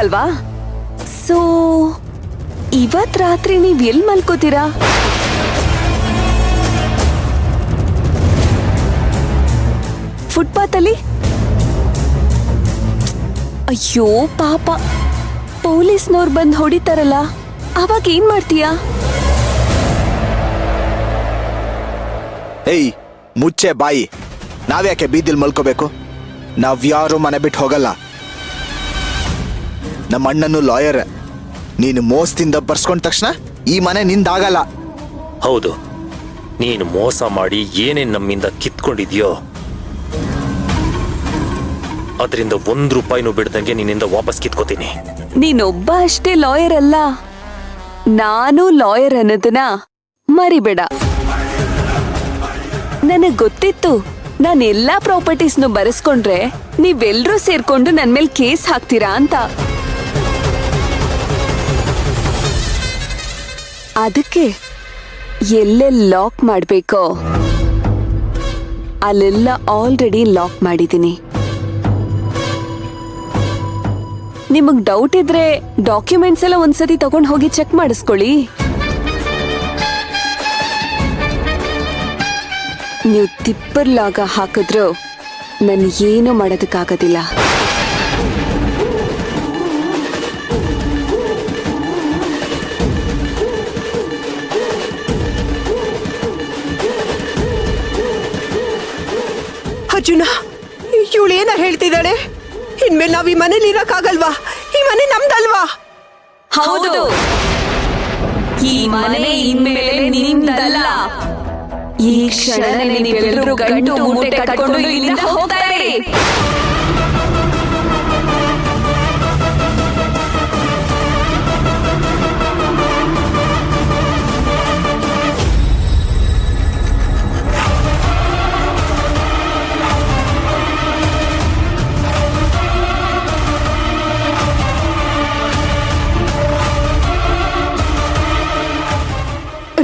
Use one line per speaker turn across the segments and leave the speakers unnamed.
ಅಲ್ವಾ? ಸೊ ಇವತ್ ರಾತ್ರಿ ನೀವ್ ಎಲ್ ಮಲ್ಕೋತೀರಾ? ಫುಟ್ಪಾತ್ ಅಲ್ಲಿ? ಅಯ್ಯೋ ಪಾಪ, ಪೊಲೀಸ್ನವ್ರು ಬಂದ್ ಹೊಡಿತಾರಲ್ಲ, ಅವಾಗ ಏನ್ ಮಾಡ್ತೀಯಾ?
ಏಯ್ ಮುಚ್ಚೆ ಬಾಯಿ. ನಾವ್ಯಾಕೆ ಬೀದಿಲ್ ಮಲ್ಕೋಬೇಕು? ನಾವ್ಯಾರು ಮನೆ ಬಿಟ್ಟು ಹೋಗಲ್ಲ. ನಮ್ಮ ಅಣ್ಣನು ಲಾಯರ್. ನೀನು ಮೋಸದಿಂದ ಬರ್ಸ್ಕೊಂಡ ತಕ್ಷಣ ಈ ಮನೆ ನಿಂದಾಗಲ್ಲ.
ಹೌದು, ನೀನು ಮೋಸ ಮಾಡಿ ಏನೇನ್ ನಮ್ಮಿಂದ ಕಿತ್ಕೊಂಡಿದ್ಯೋ ಅದರಿಂದ ₹1 ಬಿಡ್ದಂಗೆ ನಿನ್ನಿಂದ ವಾಪಸ್ ಕಿತ್ಕೋತೀನಿ.
ನೀನೊಬ್ಬ ಅಷ್ಟೇ ಲಾಯರ್ ಅಲ್ಲ, ನಾನು ಲಾಯರ್ ಅನ್ನೋದನ್ನ ಮರಿಬೇಡ. ನನಗ್ ಗೊತ್ತಿತ್ತು ನಾನು ಎಲ್ಲಾ ಪ್ರಾಪರ್ಟೀಸ್ನು ಬರೆಸ್ಕೊಂಡ್ರೆ ನೀವೆಲ್ರೂ ಸೇರ್ಕೊಂಡು ನನ್ ಮೇಲೆ ಕೇಸ್ ಹಾಕ್ತೀರಾ ಅಂತ. ಅದಕ್ಕೆ ಎಲ್ಲೆಲ್ಲಿ ಲಾಕ್ ಮಾಡ್ಬೇಕೋ ಅಲ್ಲೆಲ್ಲ ಆಲ್ರೆಡಿ ಲಾಕ್ ಮಾಡಿದ್ದೀನಿ. ನಿಮಗ್ ಡೌಟ್ ಇದ್ರೆ ಡಾಕ್ಯುಮೆಂಟ್ಸ್ ಎಲ್ಲ ಒಂದ್ಸತಿ ತಗೊಂಡ್ ಹೋಗಿ ಚೆಕ್ ಮಾಡಿಸ್ಕೊಳ್ಳಿ. ನೀವು ತಿಪ್ಪರ್ಲಾಗ ಹಾಕಿದ್ರು ನನ್ ಏನು ಮಾಡೋದಕ್ಕಾಗೋದಿಲ್ಲ.
ಅರ್ಜುನ, ಇವಳೇನ ಹೇಳ್ತಿದ್ದಾಳೆ? ಇನ್ಮೇಲೆ ನಾವ್ ಈ ಮನೇಲಿ ಇರಕ್ಕಾಗಲ್ವಾ? ಈ ಮನೆ ನಮ್ದಲ್ವಾ?
ಹೌದು, ಈ ಮನೆ ಇನ್ಮೇಲೆ ನಿಮ್ದಲ್ಲ. ಈ ಕ್ಷಣ ನೀವೆಲ್ಲರೂ ಗಂಟು ಮೂಟೆ ಕಟ್ಕೊಂಡು ಇಲ್ಲಿಂದ ಹೋಗ್ತಾ ಇರಿ.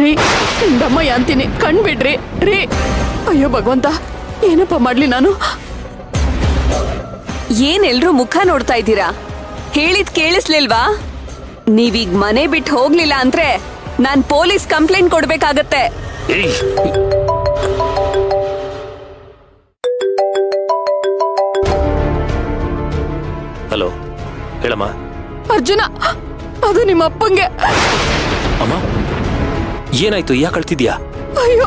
ರೀ, ನಿಮ್ದಮ್ಮಯ್ಯ ಅಂತೀನಿ, ಕಣ್ಬಿಡ್ರಿ ರೀ. ಅಯ್ಯೋ ಭಗವಂತ, ಏನಪ್ಪ ಮಾಡ್ಲಿ ನಾನು?
ಏನೆಲ್ರೂ ಮುಖ ನೋಡ್ತಾ ಇದ್ದೀರಾ? ಹೇಳಿದ್ ಕೇಳಿಸ್ಲಿಲ್ವಾ? ನೀವೀಗ ಮನೆ ಬಿಟ್ಟು ಹೋಗ್ಲಿಲ್ಲ ಅಂದ್ರೆ ನಾನ್ ಪೊಲೀಸ್ ಕಂಪ್ಲೇಂಟ್ ಕೊಡ್ಬೇಕಾಗತ್ತೆ.
ಹಲೋ, ಹೇಳಮ್ಮ.
ಅರ್ಜುನ, ಅದು ನಿಮ್ಮ ಅಪ್ಪಂಗೆ.
ಅಮ್ಮ, ಏನಾಯ್ತು? ಯಾಕೆ ಕಳ್ತಿದ್ಯಾ?
ಅಯ್ಯೋ,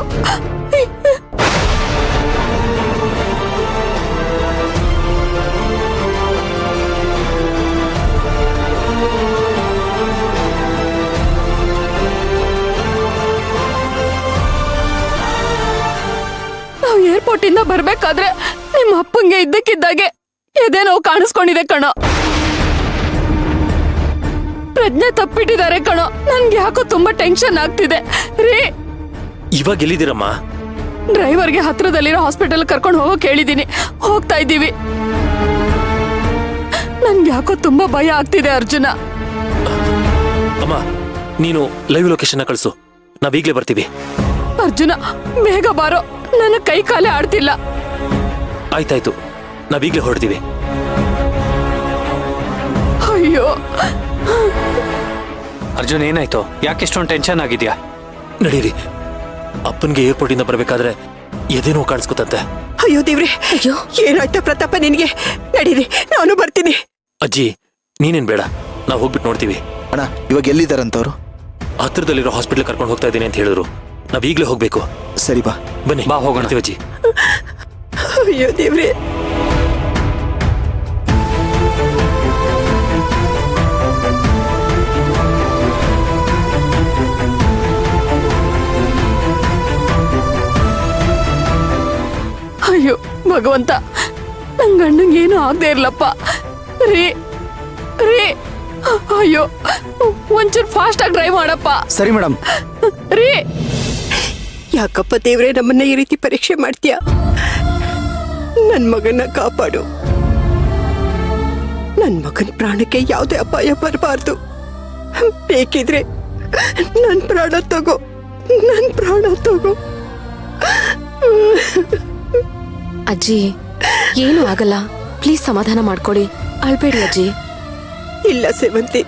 ನಾವು ಏರ್ಪೋರ್ಟ್ ಇಂದ ಬರ್ಬೇಕಾದ್ರೆ ನಿಮ್ಮ ಅಪ್ಪಂಗೆ ಇದ್ದಕ್ಕಿದ್ದಾಗೆ ಎದೆ ನೋವು ಕಾಣಿಸ್ಕೊಂಡಿದೆ ಕಣೋ. ಪ್ರಜ್ಞೆ ತಪ್ಪಿಟ್ಟಿದ್ದಾರೆ ಕಣೋ. ನನ್ಗೆ ಯಾಕೋ ತುಂಬಾ ಟೆನ್ಷನ್ ಆಗ್ತಿದೆ ರೀ.
ಇವಾಗ ಎಲ್ಲಿದ್ದೀರಮ್ಮ?
ಡ್ರೈವರ್ಗೆ ಹತ್ರದಲ್ಲಿರೋ ಹಾಸ್ಪಿಟಲ್ ಕರ್ಕೊಂಡು ಹೋಗೋಕೆ ಹೇಳಿದೀನಿ. ಹೋಗ್ತಾ ಇದ್ದೀವಿ. ನನ್ಗೆ ಯಾಕೋ ತುಂಬಾ ಭಯ ಆಗ್ತಿದೆ ಅರ್ಜುನ.
ಅಮ್ಮ, ನೀನು ಲೈವ್ ಲೊಕೇಶನ್ ಕಳಿಸು, ನಾವೀಗ್ಲೇ ಬರ್ತೀವಿ.
ಅರ್ಜುನ, ಬೇಗ ಬಾರೋ, ನನ್ನ ಕೈ ಕಾಲೇ ಆಡ್ತಿಲ್ಲ.
ಆಯ್ತಾಯ್ತು, ನಾವೀಗ್ಲೇ ಹೊರಡ್ತೀವಿ.
ಅಯ್ಯೋ
ಅರ್ಜುನ್, ಏನಾಯ್ತು? ಯಾಕೆ ಇಷ್ಟೊಂದು ಟೆನ್ಷನ್ ಆಗಿದ್ಯಾ?
ನಡೀರಿ, ಅಪ್ಪನ್ಗೆ ಏರ್ಪೋರ್ಟ್ ಇಂದ ಬರ್ಬೇಕಾದ್ರೆ ಎದೇನೋ ಕಾಣಿಸ್ಕೊತಂತೆ.
ಅಯ್ಯೋ ದೇವ್ರೆ, ಅಯ್ಯೋ ಏನಾಯ್ತಾ ಪ್ರತಾಪ ನಿನ್ಗೆ? ನಡೀರಿ, ನಾನು ಬರ್ತೀನಿ.
ಅಜ್ಜಿ, ನೀನೇನ್ ಬೇಡ, ನಾವು ಹೋಗ್ಬಿಟ್ಟು ನೋಡ್ತೀವಿ.
ಅಣ್ಣ, ಇವಾಗ ಎಲ್ಲಿದ್ದಾರಂತವ್ರು?
ಹತ್ರದಲ್ಲಿರೋ ಹಾಸ್ಪಿಟಲ್ ಕರ್ಕೊಂಡು ಹೋಗ್ತಾ ಇದ್ದೀನಿ ಅಂತ ಹೇಳಿದ್ರು. ನಾವೀಗ್ಲೇ ಹೋಗ್ಬೇಕು.
ಸರಿ ಬಾ.
ಬನ್ನಿ,
ಬಾ ಹೋಗೋಣ.
ಅಜ್ಜಿ.
ಅಯ್ಯೋ ದೇವ್ರೆ.
ಅಯ್ಯೋ ಭಗವಂತ, ನನ್ ಗಂಡಂಗೆ ಏನು ಆಗದೆ ಇರ್ಲಪ್ಪ ರೀ. ರೀ, ಅಯ್ಯೋ ಒಂಚೂರು ಫಾಸ್ಟ್ ಆಗಿ ಡ್ರೈವ್ ಮಾಡಪ್ಪ.
ಸರಿ ಮೇಡಮ್.
ರೀ,
ಯಾಕಪ್ಪ ದೇವ್ರೆ ನಮ್ಮನ್ನ ಈ ರೀತಿ ಪರೀಕ್ಷೆ ಮಾಡ್ತೀಯ? ನನ್ ಮಗನ ಕಾಪಾಡು. ನನ್ ಮಗನ ಪ್ರಾಣಕ್ಕೆ ಯಾವುದೇ ಅಪಾಯ ಬರಬಾರ್ದು. ಬೇಕಿದ್ರೆ ನನ್ ಪ್ರಾಣ ತಗೋ, ನನ್ ಪ್ರಾಣ ತಗೋ.
ಅಜ್ಜಿ, ಏನು ಆಗಲ್ಲ, ಪ್ಲೀಸ್ ಸಮಾಧಾನ ಮಾಡ್ಕೊಳ್ಳಿ, ಅಳ್ಬೇಡಿ ಅಜ್ಜಿ.
ಇಲ್ಲ ಸೇವಂತಿ,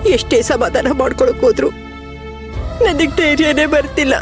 ಎಷ್ಟೇ ಸಮಾಧಾನ ಮಾಡ್ಕೊಳಕ್ ಹೋದ್ರು ನನಗ್ ಧೈರ್ಯನೇ ಬರ್ತಿಲ್ಲ.